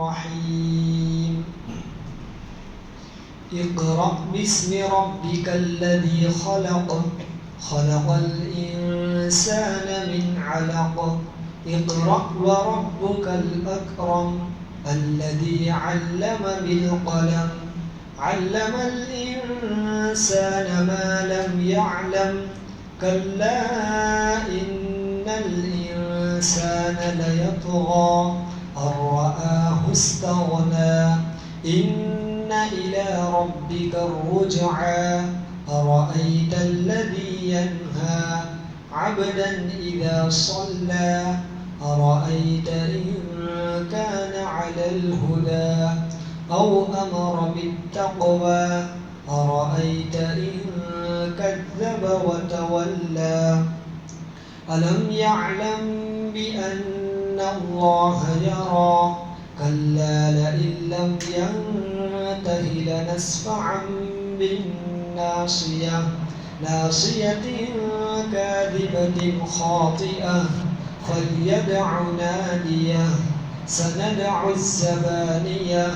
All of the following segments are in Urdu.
الرحيم اقرأ باسم ربك الذي خلق خلق الإنسان من علق اقرأ وربك الأكرم الذي علم بالقلم علم الإنسان ما لم يعلم كلا إن الإنسان ليطغى أن رآه استغنى إن إلى ربك الرجعى أرأيت الذي ينهى عبدا إذا صلى أرأيت إن كان على الهدى أو أمر بالتقوى أرأيت إن كذب وتولى ألم يعلم بأن الله يرى كلا لئن لم ينته لنسفعا بالناصية ناصية كاذبة خاطئة فليدع ناديه سندع الزبانية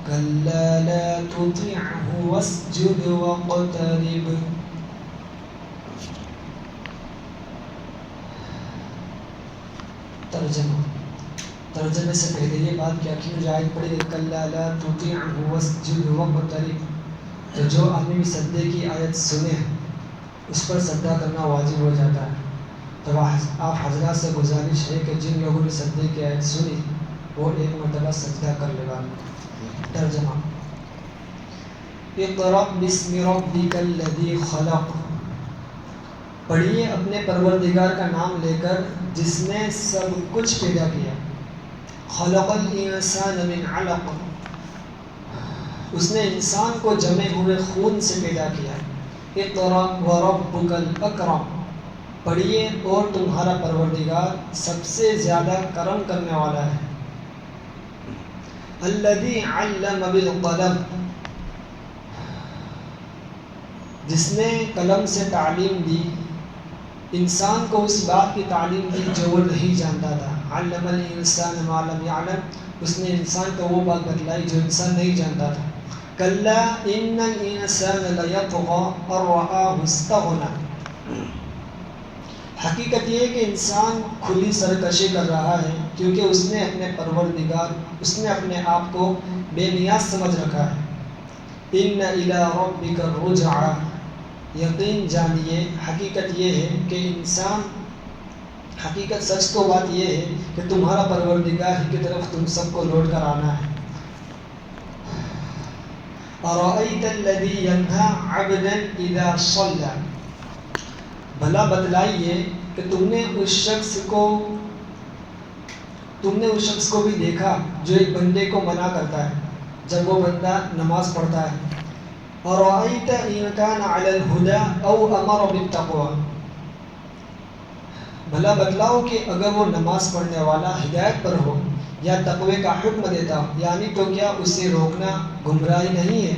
كلا لا تطعه واسجد واقترب. ترجمے سے پہلے یہ بات کہ آخر جو آیت پڑھی کلا لا تطعه واسجد واقترب، تو جو آدمی بھی سجدے کی آیت سنے اس پر سجدہ کرنا واجب ہو جاتا ہے. تو آپ حضرات سے گزارش ہے کہ جن لوگوں نے سجدے کی آیت سنی وہ ایک مرتبہ سجدہ کر لے گا. ترجمہ اقرأ باسم ربک الذی خلق، پڑھیے اپنے پروردگار کا نام لے کر جس نے سب کچھ پیدا کیا. خلق الانسان من علق، اس نے انسان کو جمے ہوئے خون سے پیدا کیا. اقرأ وربک الاکرم، پڑھیے اور تمہارا پروردگار سب سے زیادہ کرم کرنے والا ہے. الذی علم بالقلم، جس نے قلم سے تعلیم دی انسان کو اس بات کی تعلیم دی جو وہ نہیں جانتا تھا. علم الانسان ما لم يعلم، اس نے انسان کو وہ بات بتلائی جو انسان نہیں جانتا تھا. کلا ان الانسان لیطغى ان رآہ استغنى، حقیقت یہ ہے کہ انسان کھلی سرکشی کر رہا ہے کیونکہ اس نے اپنے پروردگار، اس نے اپنے آپ کو بے نیاز سمجھ رکھا ہے. ان الی ربک الرجعى، یقین جانیے حقیقت یہ ہے کہ انسان، حقیقت سچ تو بات یہ ہے کہ تمہارا پروردگار ہی کی طرف تم سب کو لوٹ کر آنا ہے. ارأیت الذی ینہی عبدا اذا صلی، بھلا بتلائیے کہ تم نے اس شخص کو بھی دیکھا جو ایک بندے کو منع کرتا ہے جب وہ بندہ نماز پڑھتا ہے. اَرَأَيْتَ إِنْ كَانَ عَلَى الْهُدَى أَوْ أَمَرَ بِالتَّقْوَى، بھلا بتلاؤ کہ اگر وہ نماز پڑھنے والا ہدایت پر ہو یا تقوی کا حکم دیتا ہو، یعنی تو کیا اسے روکنا گمراہی نہیں ہے.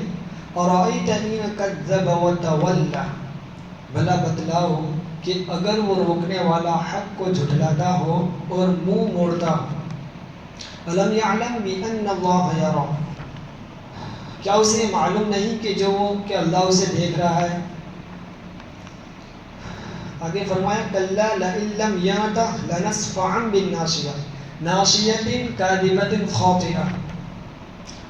اَرَأَيْتَ إِنْ كَذَّبَ وَتَوَلَّى، بھلا بتلاؤ کہ اگر وہ روکنے والا حق کو جھٹلاتا ہو اور منہ موڑتا ہو. أَلَمْ يَعْلَمْ بِأَنَّ اللَّهَ يَرَى، کیا اسے معلوم نہیں کہ اللہ اسے دیکھ رہا ہے. آگے فرمایا کلا لئن لم ينته لنسفعا بالناصیہ ناصیۃ کاذبۃ خاطئہ،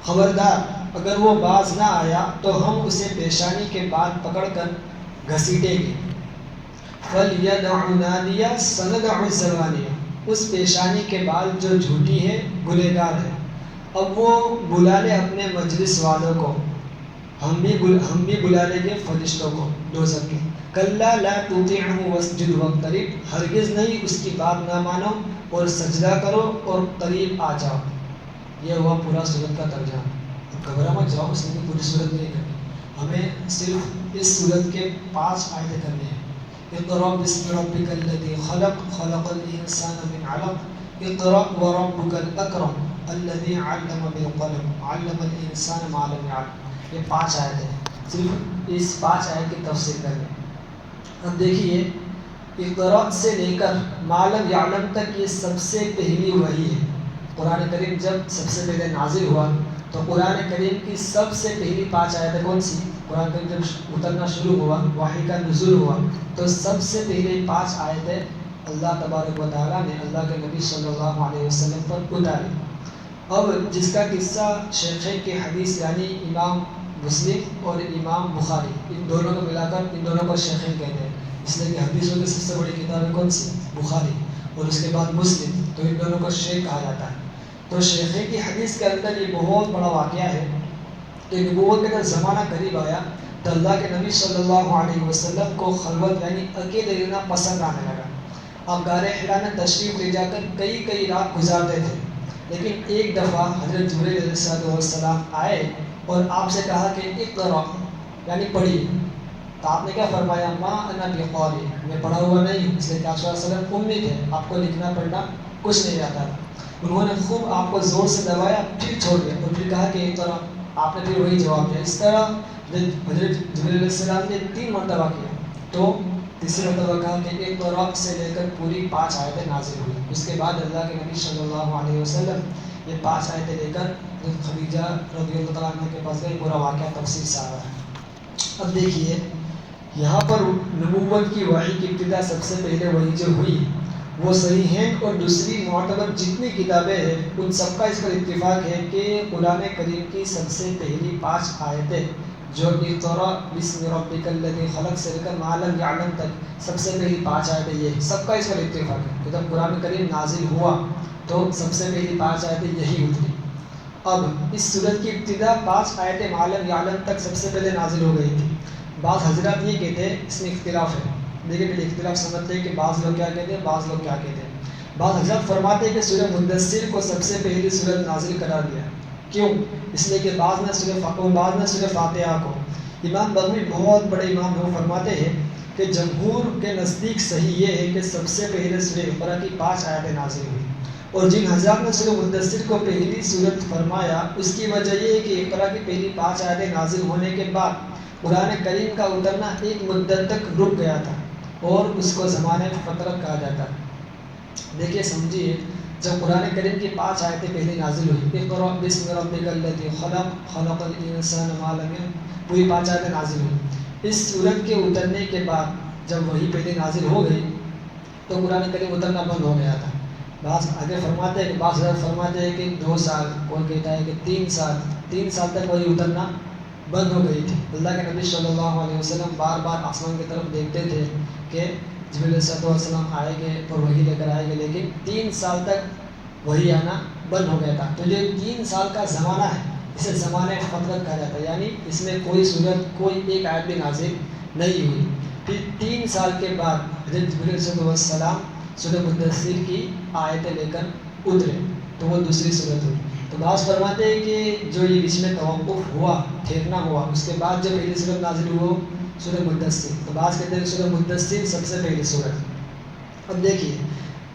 خبردار اگر وہ باز نہ آیا تو ہم اسے پیشانی کے بال پکڑ کر گھسیٹیں گے. فَلْيَدْعُ نَادِيَهْ سَنَدْعُ الزَّبَانِيَةَ، اس پیشانی کے بال جو جھوٹی ہے گنہگار ہے، اب وہ بلا لے اپنے مجلس والوں کو، ہم بھی بلا لیں گے فرشتوں کو دوزخ کے. کلا لا تطعه واسجد واقترب، ہرگز نہیں اس کی بات نہ مانو اور سجدہ کرو اور قریب آ جاؤ. یہ ہوا پورا سورت کا ترجمہ. گھبرا مت جاؤ، اس نے پوری سورت نہیں کرنی، ہمیں صرف اس سورت کے 5 آیتیں کرنی ہیں. اقرأ باسم ربک الذی خلق خلق الانسان من علق اقرأ وربک الاکرم الذی علم بالقلم علم الانسان ما لم يعلم. یہ 5 آیتیں ہیں، صرف اس 5 آیت کی تفسیر کریں. اب دیکھیے اقرأ سے لے کر ما لم یعلم تک یہ سب سے پہلی وحی ہے. قرآن کریم جب سب سے پہلے نازل ہوا تو قرآن کریم کی سب سے پہلی 5 آیتیں کون سی؟ قرآن کریم جب اترنا شروع ہوا، وحی کا نزول ہوا، تو سب سے پہلے 5 آیتیں اللہ تبارک و تعالیٰ نے اللہ کے نبی صلی اللہ علیہ وسلم پر اتاری۔ اب جس کا قصہ شیخین کی حدیث یعنی امام مسلم اور امام بخاری، ان دونوں کو ملا کر ان دونوں کو شیخین کہتے ہیں، اس لیے کہ حدیثوں کی سب سے بڑی کتابیں کون سی؟ بخاری، اور اس کے بعد مسلم، تو ان دونوں کو شیخ کہا جاتا ہے۔ تو شیخین کی حدیث کے اندر یہ بہت بڑا واقعہ ہے کہ نبوت کا جب زمانہ قریب آیا تو اللہ کے نبی صلی اللہ علیہ وسلم کو خلوت یعنی اکیلے رہنا پسند آنے لگا۔ آپ غار حرا میں تشریف لے جا کر کئی رات گزارتے تھے، لیکن ایک دفعہ حضرت جبرائیل علیہ السلام آئے اور آپ سے کہا کہ اقرأ یعنی پڑھیے، تو آپ نے کیا فرمایا؟ ما انا بقاری، میں پڑھا ہوا نہیں ہوں، اس لیے کہ آپ صلی اللہ علیہ وسلم امی تھے، آپ کو لکھنا پڑھنا کچھ نہیں آتا تھا۔ انہوں نے خوب آپ کو زور سے دبایا، پھر چھوڑ دیا اور پھر کہا کہ اقرأ، آپ نے پھر وہی جواب دیا۔ اس طرح حضرت جبرائیل علیہ السلام نے 3 مرتبہ کیا، تو تیسری مرتبہ کہا کہ اقرأ سے لے کر پوری 5 آیتیں نازل ہوئی۔ اس کے بعد اللہ کے نبی صلی اللہ علیہ وسلم یہ 5 آیتیں لے کر خدیجہ رضی اللہ تعالیٰ عنہ کے پاس گئے، پورا واقعہ تفصیل سے آ رہا ہے۔ اب دیکھیے یہاں پر نبوت کی وحی کی ابتدا سب سے پہلے وہی جو ہوئی وہ صحیحین اور دوسری معتبر جتنی کتابیں ہیں ان سب کا اس پر اتفاق ہے کہ قرآن کریم کی سب سے پہلی 5 آیتیں جو اقرأ بسم ربک الذی خلق سے لے کر ما لم یعلم تک سب سے پہلی 5 آیتیں، یہ سب کا اس پر اتفاق ہے کہ جب قرآن کریم نازل ہوا تو سب سے پہلی 5 آیتیں یہی اتری۔ اب اس سورت کی ابتدا 5 آیتیں ما لم یعلم تک سب سے پہلے نازل ہو گئی تھی۔ بعض حضرات یہ کہتے ہیں، اس میں اختلاف ہے، لیکن پھر اختلاف سمجھتے ہیں کہ بعض لوگ کیا کہتے ہیں، بعض لوگ کیا کہتے ہیں۔ بعض حضرات فرماتے ہیں کہ سورہ مدثر کو سب سے پہلی سورت نازل قرار دیا، کیوں؟ اس لیے کہ بعض نے سورہ فاتحہ کو، امام بغوی بہت بڑے امام ہیں، وہ فرماتے ہیں کہ جمہور کے نزدیک صحیح یہ ہے کہ سب سے پہلے سورہ اقرا کی 5 آیتیں نازل ہوئی، اور جن حضرات نے سورہ مدثر کو پہلی سورت فرمایا اس کی وجہ یہ ہے کہ اقرا کی پہلی 5 آیتیں نازل ہونے کے بعد قرآن کریم کا اترنا ایک مدت تک رک گیا تھا اور اس کو زمانے فترت کہا جاتا ہے۔ دیکھیے سمجھیے، جب قرآن کریم کی 5 آیتیں پہلے نازل ہوئی، اقرأ بسم ربک الذی خلق خلق الانسان ما لم یعلم، پوری 5 آیتیں نازل ہوئی۔ اس سورت کے اترنے کے بعد جب وہی پہلے نازل ہو گئی تو قرآن کریم اترنا بند ہو گیا تھا۔ بعض آگے فرماتے ہیں کہ بعض حضرات فرماتے ہیں کہ 2 سال، کوئی کہتا ہے کہ 3 سال تک وہی اترنا بند ہو گئی تھی۔ اللہ کے نبی صلی اللہ علیہ وسلم بار بار آسمان کی طرف دیکھتے تھے کہ جبرائیل علیہ السلام آئیں گے اور وہی لے کر آئیں گے، لیکن 3 سال تک وہی آنا بند ہو گیا تھا۔ تو یہ 3 سال کا زمانہ ہے، اسے زمانے فترت کہا جاتا ہے، یعنی اس میں کوئی سورت، کوئی ایک آیت بھی نازل نہیں ہوئی۔ پھر 3 سال کے بعد حضرت جبرائیل علیہ السلام سورہ مدثر کی آیتیں لے کر اترے، تو وہ دوسری سورت ہوئی۔ تو بعض فرماتے ہیں کہ جو یہ بیچ میں توقف ہوا، ٹھہرنا ہوا، اس کے بعد جو پہلی سورت نازل ہوا سورہ مدثر، تو بعض کہتے ہیں سورہ مدثر سب سے پہلی سورت۔ اب دیکھیے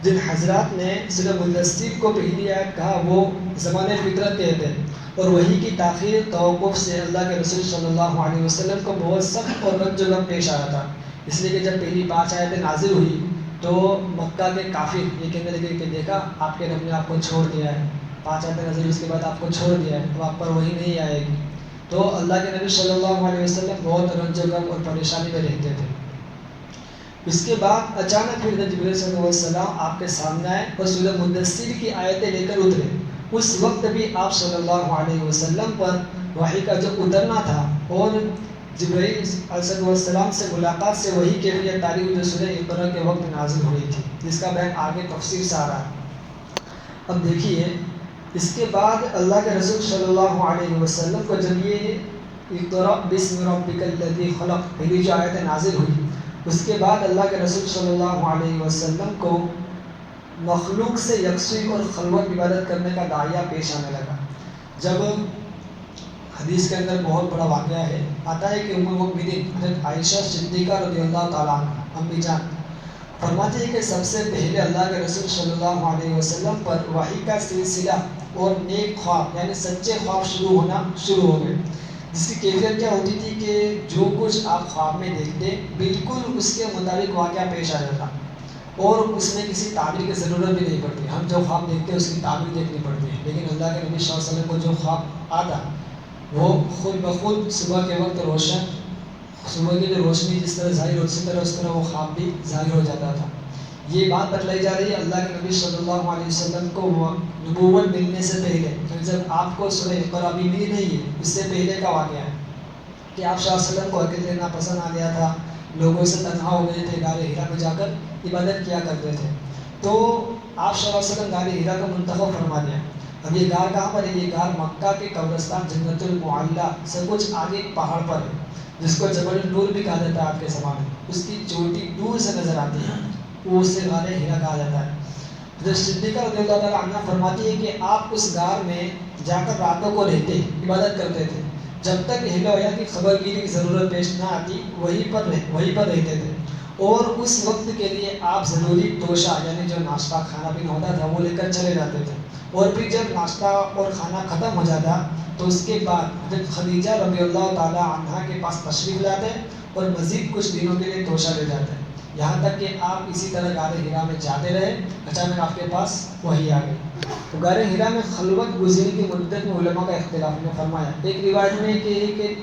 جن حضرات نے سورہ مدثر کو پہلی آیت کہا وہ زمانے فطرت کہتے ہیں، اور وہی کی تاخیر توقف سے اللہ کے رسول صلی اللہ علیہ وسلم کو بہت سخت اور رنج و غم پیش آیا تھا، اس لیے کہ جب پہلی 5 آیتیں نازل ہوئی تو مکہ کے کافر یہ کہنے لگے کہ دیکھا آپ کے رب نے آپ کو چھوڑ دیا ہے، 5 آیتیں نازل اس کے بعد آپ کو چھوڑ دیا ہے، اب آپ پر وہی نہیں آئے گی۔ تو اللہ کے نبی صلی اللہ علیہ وسلم بہت رنج و غم اور پریشانی میں رہتے تھے۔ اس کے بعد اچانک پھر جبرائیل صلی اللہ علیہ وسلم آپ کے سامنے آئے اور سورہ مدثر کی آیتیں لے کر اترے۔ اس وقت بھی آپ صلی اللہ علیہ وسلم پر وحی کا جو اترنا تھا اور جبرائیل علیہ السلام سے ملاقات سے وہی کیفیت تاری ہوئی جو سورہ اقرا کے وقت نازل ہوئی تھی، جس کا بیان آگے تفصیل سے آ رہا ہے۔ اب دیکھیے اس کے بعد اللہ کے رسول صلی اللہ علیہ وسلم کو جب یہ اقرأ بسم ربک الذی خلق پہلی جو آیت نازل ہوئی، اس کے بعد اللہ کے رسول صلی اللہ علیہ وسلم کو مخلوق سے یکسوئی اور خلوت عبادت کرنے کا داعیہ پیش آنے لگا۔ جب حدیث کے اندر بہت بڑا واقعہ ہے، آتا ہے کہ ام المؤمنین حضرت عائشہ صدیقہ رضی اللہ تعالیٰ عنہ امی جان فرماتے ہیں کہ سب سے پہلے اللہ کے رسول صلی اللہ علیہ وسلم پر وحی کا سلسلہ اور نیک خواب یعنی سچے خواب شروع ہو گئے، جس کی کیفیت کیا ہوتی تھی کہ جو کچھ آپ خواب میں دیکھتے بالکل اس کے مطابق واقعہ پیش آ جاتا اور اس میں کسی تعبیر کی ضرورت بھی نہیں پڑتی، ہم جو خواب دیکھتے ہیں اس کی تعبیر دیکھنی پڑتی۔ لیکن اللہ کے نبی صلی اللہ علیہ وسلم کو جو خواب آتا وہ خود بخود صبح کے وقت روشن، صبح کی جو روشنی جس طرح ظاہر ہوتی طرح اس طرح وہ خواب بھی ظاہر ہو جاتا تھا۔ یہ بات بتلائی جا رہی ہے اللہ کے نبی صلی اللہ علیہ وسلم کو نبوت ملنے سے پہلے، جب آپ کو سورہ اقرا بھی ملی نہیں ہے، اس سے پہلے کا واقعہ ہے کہ آپ صلی اللہ علیہ وسلم کو اکیلے رہنا پسند آ گیا تھا، لوگوں سے تنہا ہو گئے تھے، غار ہیرا میں جا کر عبادت کیا کرتے تھے۔ تو آپ صلی اللہ علیہ وسلم غار ہیرا کا منتخب فرما دیا۔ اب یہ غار کہاں پر ہے؟ یہ غار مکہ کے قبرستان جنت المعلیٰ سے کچھ آگے پہاڑ پر ہے، جس کو جبل النور بھی کہا جاتا ہے آج کے زمانے میں۔ اس کی چوٹی دور سے نظر آتی ہے، وہ اس سے غار ہیرا کہا جاتا ہے۔ جو صدیقہ رضی اللہ تعالیٰ عنہ فرماتی ہے کہ آپ اس غار میں جا کر راتوں کو رہتے، عبادت کرتے تھے، جب تک اہل وحی کی خبر گیری کی ضرورت پیش نہ آتی وہیں پر رہتے تھے، اور اس وقت کے لیے آپ ضروری توشہ یعنی جو ناشتہ کھانا پینا ہوتا تھا وہ لے کر چلے جاتے تھے، اور پھر جب ناشتہ اور کھانا ختم ہو جاتا تو اس کے بعد جب خدیجہ رضی اللہ تعالیٰ عنہ کے پاس تشریف لاتے اور مزید کچھ دنوں کے لیے توشہ لے جاتے، یہاں تک کہ آپ اسی طرح غار ہیرا میں جاتے رہے، اچانک آپ کے پاس وحی آ گئی۔ تو غار ہیرا میں خلوت گزری کی مدت میں علماء کا اختلاف نے فرمایا۔ ایک روایت میں کہ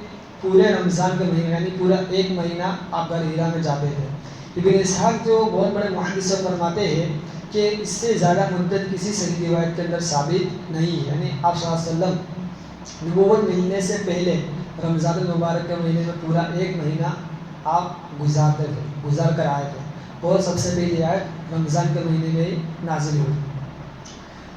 پورے رمضان کے مہینے یعنی پورا ایک مہینہ آپ غار ہیرا میں جاتے تھے۔ ابن اسحاق جو بہت بڑے محدث فرماتے ہیں کہ اس سے زیادہ مدت کسی صحیح روایت کے اندر ثابت نہیں ہے، یعنی آپ صلی اللہ علیہ وسلم نبوت ملنے سے پہلے رمضان المبارک کے مہینے میں پورا ایک مہینہ آپ گزار کر آئے تھے، اور سب سے پہلی آیت رمضان کے مہینے میں ہی نازل ہوئی۔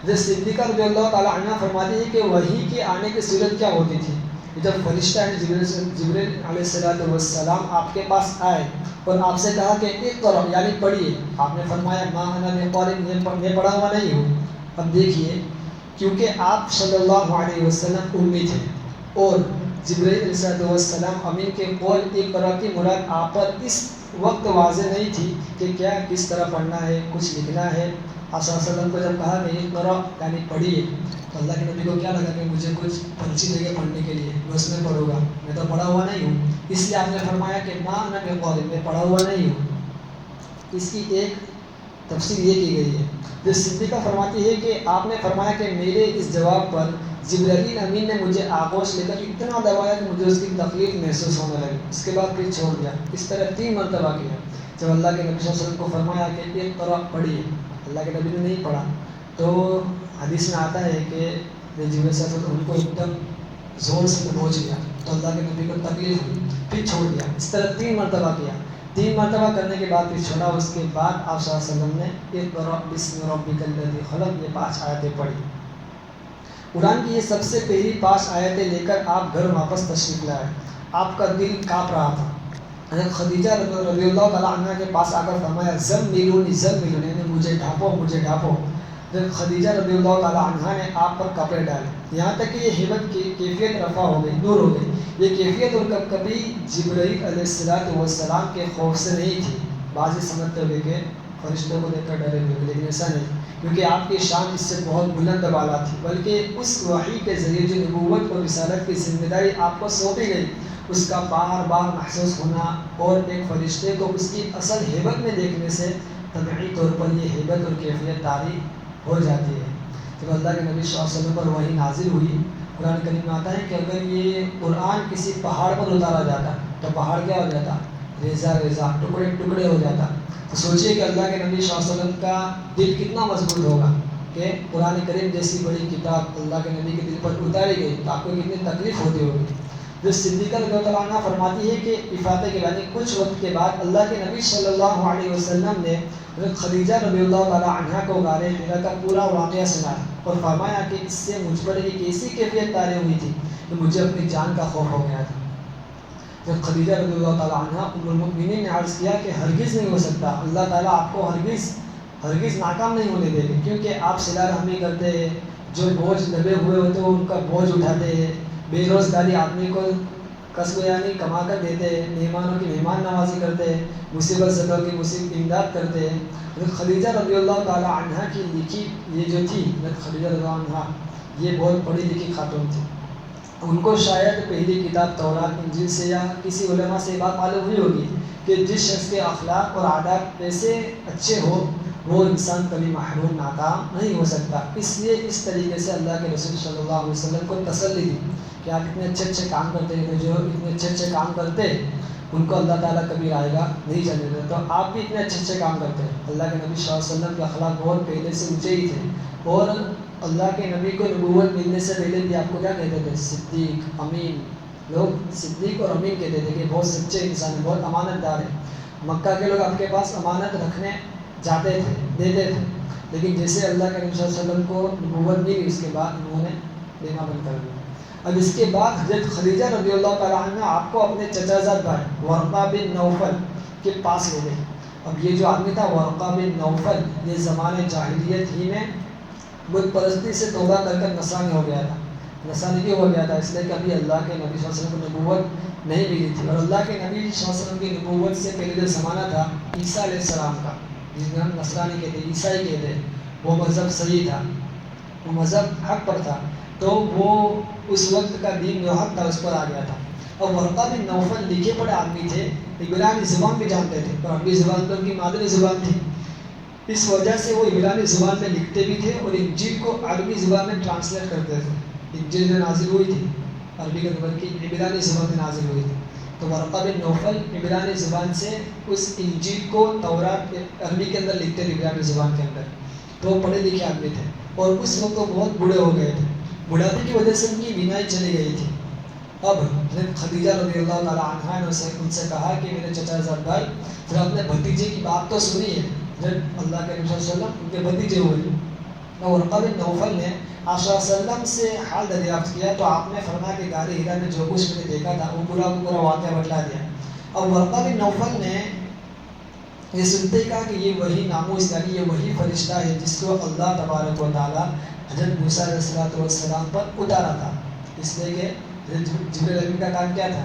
جو صدیقہ رضی اللہ تعالیٰ عنہ فرماتی ہے کہ وحی کے آنے کی صورت کیا ہوتی تھی؟ جب فرشتہ جبریل علیہ السلام آپ کے پاس آئے اور آپ سے کہا کہ اقرأ یعنی پڑھیے، آپ نے فرمایا ما انا بقارئ، میں پڑھا ہوا نہیں ہوں۔ اب دیکھیے، کیونکہ آپ صلی اللہ علیہ وسلم امی تھے اور جبریل علیہ السلام امین کے قول اقرأ کی مراد آپ پر اس وقت واضح نہیں تھی کہ کیا کس طرح پڑھنا ہے، کچھ لکھنا ہے۔ آپ صلی اللہ علیہ وسلم کو جب کہا کہ اقرأ یعنی پڑھیے، تو اللہ کے نبی کو کیا لگا کہ مجھے کچھ پرچی دے گے پڑھنے کے لیے، میں اس میں پڑھوں گا، میں تو پڑھا ہوا نہیں ہوں، اس لیے آپ نے فرمایا کہ ما انا بقارئ، میں پڑھا ہوا نہیں ہوں۔ اس کی ایک تفسیر یہ کی گئی ہے۔ جو صدیقہ فرماتی ہے کہ آپ نے فرمایا کہ میرے اس جواب پر جبرائیل امین نے مجھے آغوش لے کر اتنا دبایا کہ مجھے اس کی تکلیف محسوس ہونے لگی، اس کے بعد پھر چھوڑ دیا۔ اس طرح 3 مرتبہ کیا۔ جب اللہ کے نبی صلی اللہ علیہ وسلم کو فرمایا کہ اقرأ پڑھیے، اللہ کے نبی نے نہیں پڑھا، تو حدیث میں آتا ہے کہ جبرائیل صلی اللہ علیہ وسلم ان کو ایک دم زور سے پہنچ گیا، تو اللہ کے نبی کو تکلیف ہوئی، پھر چھوڑ دیا۔ اس طرح 3 مرتبہ کیا۔ 3 مرتبہ کرنے کے بعد پھر چھوڑا۔ اس کے بعد آپ صلی اللہ علیہ وسلم نے اقرأ بسم ربک الذی خلق یہ 5 آیتیں پڑھی۔ قرآن کی یہ سب سے پہلی 5 آیتیں لے کر آپ گھر واپس تشریف لائے۔ آپ کا دل کانپ رہا تھا۔ حضرت خدیجہ رضی اللہ تعالیٰ عنہ کے پاس آ کر فرمایا زملونی زملونی، یعنی مجھے ڈھانپو مجھے ڈھانپو۔ حضرت خدیجہ رضی اللہ تعالیٰ عنہ نے آپ پر کپڑے ڈالے، یہاں تک کہ یہ ہیبت کی کیفیت رفع ہو گئی، دور ہو گئی۔ یہ کیفیت اور کبھی جبرائیل علیہ السلام کے خوف سے نہیں تھی، بعض سمجھتے ہوئے کہ فرشتوں کو دیکھ کر ڈرے ہوئے، لیکن ایسا نہیں، کیونکہ آپ کی شان اس سے بہت بلند بالا تھی، بلکہ اس وحی کے ذریعے جو نبوت اور رسالت کی ذمہ داری آپ کو سونپی گئی، اس کا بار بار محسوس ہونا اور ایک فرشتے کو اس کی اصل ہیبت میں دیکھنے سے طبعی طور پر یہ ہیبت اور کیفیت طاری ہو جاتی ہے۔ جب اللہ کے نبی صلی اللہ علیہ وسلم پر وحی نازل ہوئی، قرآن کریم میں آتا ہے کہ اگر یہ قرآن کسی پہاڑ پر اتارا جاتا تو پہاڑ کیا ہو جاتا؟ ریزہ ریزہ، ٹکڑے ٹکڑے ہو جاتا۔ تو سوچئے کہ اللہ کے نبی صلی اللہ علیہ وسلم کا دل کتنا مضبوط ہوگا کہ قرآن کریم جیسی بڑی کتاب اللہ کے نبی کے دل پر اتاری گئی، تو آپ کو کتنی تکلیف ہوتی ہوگی۔ جو صدیقہ رضی اللہ عنہ فرماتی ہے کہ افاطے کے بعد کچھ وقت کے بعد اللہ کے نبی صلی اللہ علیہ وسلم نے حضرت خدیجہ رضی اللہ تعالیٰ عنہ کو غار حرا کا پورا واقعہ سنایا اور فرمایا کہ اس سے مجھ پر ایک ایسی کیفیت طاری ہوئی تھی کہ مجھے اپنی جان کا خوف ہو گیا تھا۔ جب خدیجہ رضی اللہ تعالیٰ عنہ ام المؤمنین نے عرض کیا کہ ہرگز نہیں ہو سکتا، اللہ تعالیٰ آپ کو ہرگز ناکام نہیں ہونے دے گے، کیونکہ آپ صلہ رحمی کرتے ہیں، جو بوجھ دبے ہوئے ہوتے ہیں ان کا بوجھ اٹھاتے ہیں، بے روزگاری آدمی کو کسب یعنی کما کر دیتے ہیں، مہمانوں کی مہمان نوازی کرتے ہیں، مصیبت زدوں کی مصیبت امداد کرتے ہیں۔ حضرت خدیجہ رضی اللہ تعالیٰ عنہ کی لکھی یہ جو تھی، حضرت خدیجہ رضی اللہ عنہ یہ بہت پڑھی لکھی خاتون تھی، ان کو شاید پہلی کتاب تورات انجیل سے یا کسی علماء سے بات معلوم ہوئی ہوگی کہ جس شخص کے اخلاق اور عادات ایسے اچھے ہو وہ انسان کبھی محروم ناکام نہیں ہو سکتا۔ اس لیے اس طریقے سے اللہ کے رسول صلی اللہ علیہ وسلم کو تسلی دی کہ آپ اتنے اچھے اچھے کام کرتے ہیں، جو اتنے اچھے اچھے کام کرتے ان کو اللہ تعالیٰ کبھی آئے گا نہیں جانے دیتا۔ تو آپ بھی اتنے اچھے اچھے کام کرتے ہیں۔ اللہ کے نبی صلی اللہ علیہ وسلم کے اخلاق بہت پہلے سے اونچے ہی تھے، اور اللہ کے نبی کو نبوت ملنے سے پہلے بھی آپ کو کیا کہتے تھے؟ صدیق، امین۔ لوگ صدیق اور امین کہتے تھے کہ بہت سچے انسان ہیں، بہت امانت دار ہیں۔ مکہ کے لوگ آپ کے پاس امانت رکھنے جاتے تھے، دیتے تھے، لیکن جیسے اللہ کے نبی صلی اللہ علیہ وسلم کو نبوت ملی اس کے بعد انہوں نے دینا بند کر دیا۔ اب اس کے بعد حضرت خدیجہ رضی اللہ تعالیٰ عنہ آپ کو اپنے چچا زاد بھائی ورقہ بن نوفل کے پاس لے گئے۔ اب یہ جو آدمی تھا ورقہ بن نوفل، یہ زمانے جاہلیت ہی میں بت پرستی سے توبہ کر کر نصرانی ہو گیا تھا۔ نصرانی کیوں ہو گیا تھا؟ اس لیے کہ ابھی اللہ کے نبی صلی اللہ علیہ وسلم کو نبوت نہیں ملی تھی، اور اللہ کے نبی صلی اللہ علیہ وسلم کی نبوت سے پہلے جو زمانہ تھا عیسیٰ علیہ السلام کا، جس میں ہم نصرانی کہتے ہیں، عیسائی کہتے ہیں، وہ مذہب صحیح تھا، وہ مذہب حق پر تھا، تو وہ اس وقت کا دین جو حق تھا اس پر آ گیا تھا۔ اور ورقہ بن نوفل لکھے پڑھے آدمی تھے، عبرانی زبان بھی جانتے تھے، اور عربی زبان تو ان کی مادری زبان تھی، اس وجہ سے وہ عبرانی زبان میں لکھتے بھی تھے اور انجیل کو عربی زبان میں ٹرانسلیٹ کرتے تھے۔ انجیل میں نازل ہوئی تھی عربی کے نمبر کی عبرانی زبان میں نازل ہوئی تھی، تو ورقہ بن نوفل عبرانی زبان سے اس انجیل کو تورات عربی کے اندر لکھتے تھے، عبرانی زبان کے اندر، تو وہ پڑھے لکھے آدمی تھے، اور اس وقت وہ بہت بوڑھے ہو گئے تھے، بڑھاپے کی وجہ سے ان کی بینائی چلی گئی تھی۔ اب خدیجہ رضی اللہ تعالیٰ عنہ نے ان سے کہا کہ میرے چچا زاد بھائی، پھر اپنے بھتیجے کی بات تو سنیے، جب اللہ کے نبی صلی اللہ علیہ وسلم ان کے بھتیجے ہوئے، تو ورقہ بن نوفل نے آپ صلی اللہ علیہ وسلم سے حال دریافت کیا، تو آپ نے فرمایا کہ غار ہرا میں جو کچھ میں نے دیکھا تھا وہ پورا واقعہ بتلا دیا۔ اب ورقہ بن نوفل نے یہ سنتے ہی کہا کہ یہ وہی ناموس، یعنی یہ وہی فرشتہ ہے جس کو اللہ تبارک و تعالیٰ حضرت موسیٰ علیہ السلام پر اتارا تھا، اس لیے کہ جبریل امین کا کام کیا تھا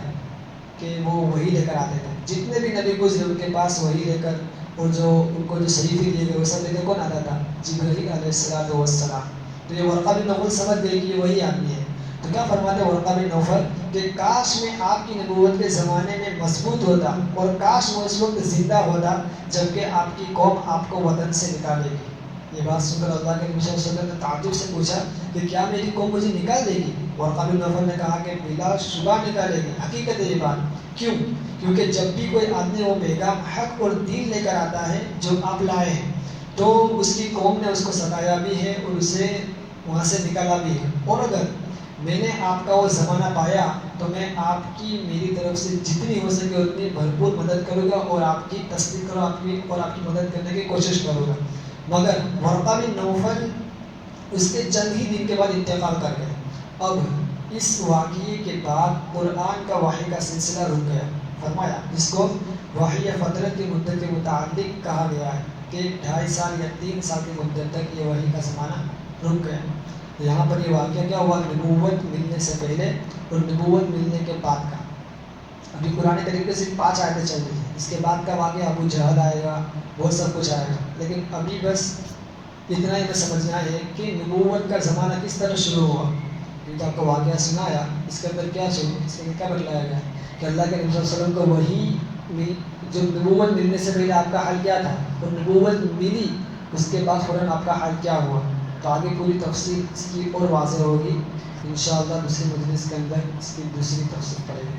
کہ وہ وہی لے کر آتے تھے، جتنے بھی نبی گزرے ان کے پاس وہی لے کر، اور جو ان کو جو صحیفے دیے گئے وہ سب لے کر کون آتا تھا؟ جبریل علیہ السلام۔ تو یہ ورقہ بن نوفل سمجھ گئے کہ یہ وہی آدمی ہے، تو کیا فرماتے ہیں ورقہ بن نوفل کہ کاش میں آپ کی نبوت کے زمانے میں مضبوط ہوتا، اور کاش میں اس وقت زندہ ہوتا جبکہ آپ کی قوم آپ کو وطن سے نکالے گی۔ یہ بات سن کر اللہ کے نبی صلی اللہ علیہ وسلم نے تعجب سے پوچھا کہ کیا میری قوم مجھے نکال دے گی؟ ورقہ بن نوفل نے کہا کہ بلا شبہ نکالے گی، حقیقت ہے یہ بات۔ کیوں؟ کیونکہ جب بھی کوئی آدمی وہ پیغام حق اور دین لے کر آتا ہے جو آپ لائے ہیں، تو اس کی قوم نے اس کو ستایا بھی ہے اور اسے وہاں سے نکالا بھی ہے، اور اگر میں نے آپ کا وہ زمانہ پایا تو میں آپ کی میری طرف سے جتنی ہو سکے اتنی بھرپور مدد کروں گا، اور آپ کی تصدیق کروں، آپ کی مدد کرنے کی کوشش کروں گا۔ مگر ورقہ بن نوفل اس کے چند ہی دن کے بعد انتقال کر گئے۔ اب اس واقعے کے بعد قرآن کا وحی کا سلسلہ رک گیا۔ فرمایا جس کو وحی فترت کی مدت کے متعلق کہا گیا ہے کہ 2.5 سال یا 3 سال کی مدت تک یہ وحی کا زمانہ رک گیا۔ یہاں پر یہ واقعہ کیا ہوا؟ نبوت ملنے سے پہلے اور نبوت ملنے کے بعد کا۔ ابھی قرآن کریم کے صرف 5 آیتیں چل رہی ہیں، اس کے بعد کا واقعہ ابو جہل آئے گا، بہت سب کچھ آئے گا، لیکن ابھی بس اتنا ہی میں سمجھنا ہے کہ نبوت کا زمانہ کس طرح شروع ہوا۔ کیونکہ آپ کو واقعہ سنایا، اس کے اندر کیا بتلایا گیا کہ اللہ کے نبی صلی اللہ علیہ وسلم کو وہی جو نبوت ملنے سے پہلے آپ کا حال کیا تھا، اور نبوت ملی اس کے بعد فوراً آپ کا حال کیا ہوا۔ تو آگے پوری تفصیل اس کی اور واضح ہوگی انشاءاللہ، دوسری مجلس کے اندر اس کی دوسری تفصیل پڑے گی۔